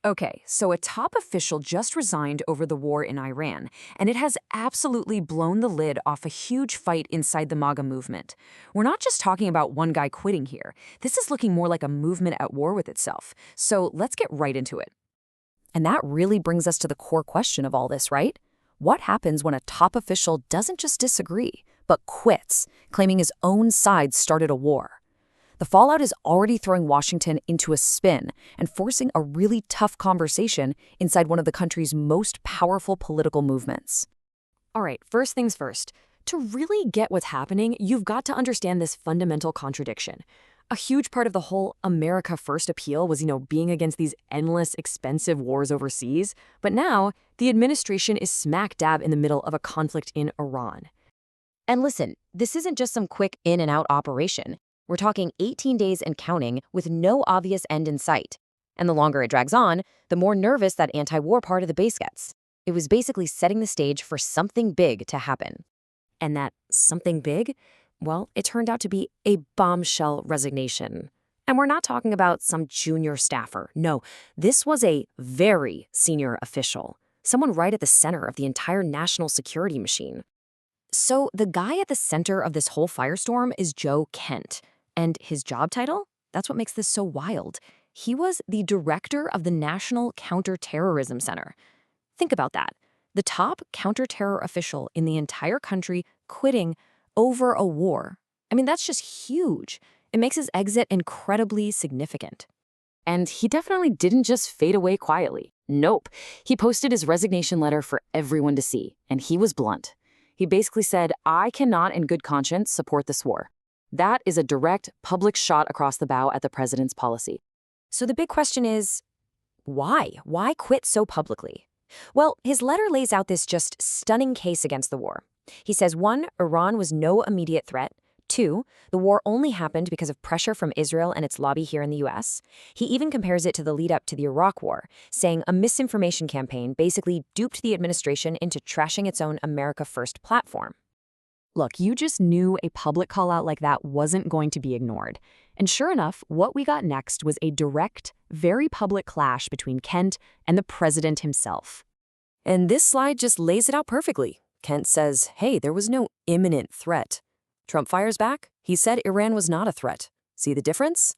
Okay, so a top official just resigned over the war in Iran, and it has absolutely blown the lid off a huge fight inside the MAGA movement. We're not just talking about one guy quitting here. This is looking more like a movement at war with itself. So let's get right into it. And that really brings us to the core question of all this, right? What happens when a top official doesn't just disagree, but quits, claiming his own side started a war? The fallout is already throwing Washington into a spin and forcing a really tough conversation inside one of the country's most powerful political movements. All right, first things first. To really get what's happening, you've got to understand this fundamental contradiction. A huge part of the whole America First appeal was, being against these endless, expensive wars overseas. But now, the administration is smack dab in the middle of a conflict in Iran. And listen, this isn't just some quick in and out operation. We're talking 18 days and counting with no obvious end in sight. And the longer it drags on, the more nervous that anti-war part of the base gets. It was basically setting the stage for something big to happen. And that something big? Well, it turned out to be a bombshell resignation. And we're not talking about some junior staffer. No, this was a very senior official, someone right at the center of the entire national security machine. So the guy at the center of this whole firestorm is Joe Kent. And his job title? That's what makes this so wild. He was the director of the National Counterterrorism Center. Think about that. The top counterterror official in the entire country quitting over a war. I mean, that's just huge. It makes his exit incredibly significant. And he definitely didn't just fade away quietly. Nope. He posted his resignation letter for everyone to see, and he was blunt. He basically said, "I cannot in good conscience support this war." That is a direct public shot across the bow at the president's policy. So the big question is, why? Why quit so publicly? Well, his letter lays out this just stunning case against the war. He says, 1, Iran was no immediate threat. 2, the war only happened because of pressure from Israel and its lobby here in the US. He even compares it to the lead up to the Iraq War, saying a misinformation campaign basically duped the administration into trashing its own America First platform. Look, you just knew a public call-out like that wasn't going to be ignored. And sure enough, what we got next was a direct, very public clash between Kent and the president himself. And this slide just lays it out perfectly. Kent says, hey, there was no imminent threat. Trump fires back. He said Iran was not a threat. See the difference?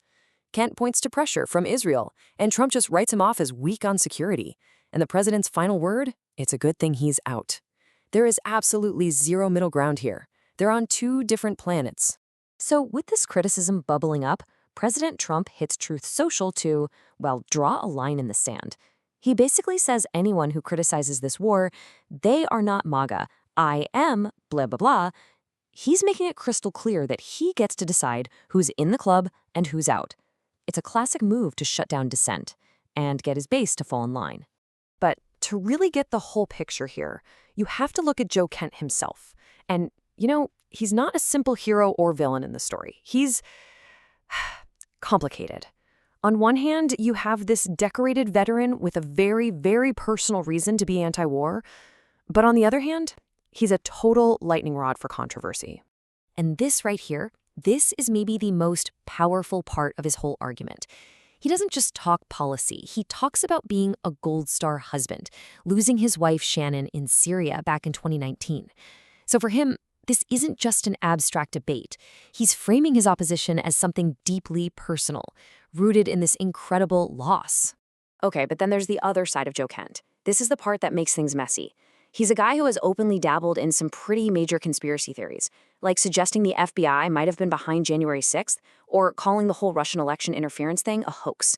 Kent points to pressure from Israel, and Trump just writes him off as weak on security. And the president's final word? It's a good thing he's out. There is absolutely zero middle ground here. They're on two different planets. So with this criticism bubbling up, President Trump hits Truth Social to, well, draw a line in the sand. He basically says anyone who criticizes this war, they are not MAGA. I am blah, blah, blah. He's making it crystal clear that he gets to decide who's in the club and who's out. It's a classic move to shut down dissent and get his base to fall in line. But to really get the whole picture here, you have to look at Joe Kent himself. And, he's not a simple hero or villain in the story. He's complicated. On one hand, you have this decorated veteran with a very, very personal reason to be anti-war. But on the other hand, he's a total lightning rod for controversy. And this right here, this is maybe the most powerful part of his whole argument. He doesn't just talk policy. He talks about being a Gold Star husband, losing his wife Shannon in Syria back in 2019. So for him, this isn't just an abstract debate. He's framing his opposition as something deeply personal, rooted in this incredible loss. Okay, but then there's the other side of Joe Kent. This is the part that makes things messy. He's a guy who has openly dabbled in some pretty major conspiracy theories, like suggesting the FBI might have been behind January 6th, or calling the whole Russian election interference thing a hoax.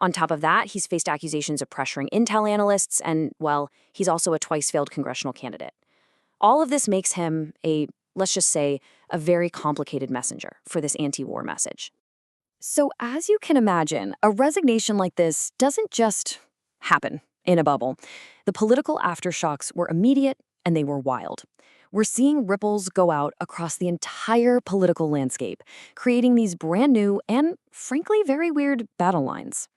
On top of that, he's faced accusations of pressuring intel analysts, and, well, he's also a twice-failed congressional candidate. All of this makes him let's just say, a very complicated messenger for this anti-war message. So as you can imagine, a resignation like this doesn't just happen in a bubble. The political aftershocks were immediate and they were wild. We're seeing ripples go out across the entire political landscape, creating these brand new and, frankly, very weird battle lines.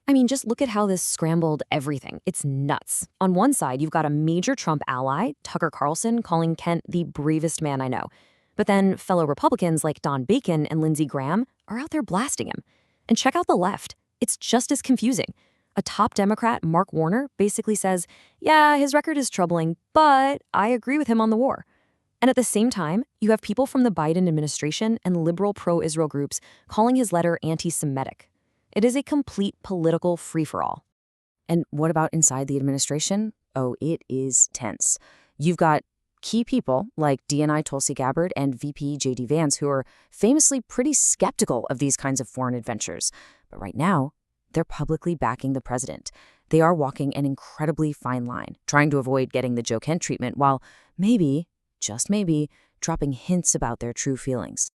I mean, just look at how this scrambled everything. It's nuts. On one side, you've got a major Trump ally, Tucker Carlson, calling Kent the bravest man I know. But then fellow Republicans like Don Bacon and Lindsey Graham are out there blasting him. And check out the left. It's just as confusing. A top Democrat, Mark Warner, basically says, yeah, his record is troubling, but I agree with him on the war. And at the same time, you have people from the Biden administration and liberal pro-Israel groups calling his letter anti-Semitic. It is a complete political free-for-all. And what about inside the administration? Oh, it is tense. You've got key people like DNI Tulsi Gabbard and VP J.D. Vance who are famously pretty skeptical of these kinds of foreign adventures. But right now, they're publicly backing the president. They are walking an incredibly fine line, trying to avoid getting the Joe Kent treatment while maybe, just maybe, dropping hints about their true feelings.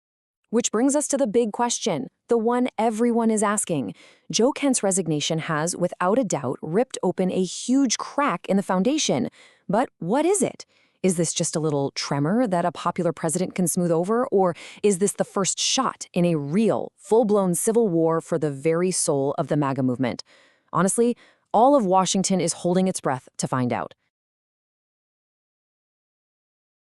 Which brings us to the big question, the one everyone is asking. Joe Kent's resignation has, without a doubt, ripped open a huge crack in the foundation. But what is it? Is this just a little tremor that a popular president can smooth over, or is this the first shot in a real, full-blown civil war for the very soul of the MAGA movement? Honestly, all of Washington is holding its breath to find out.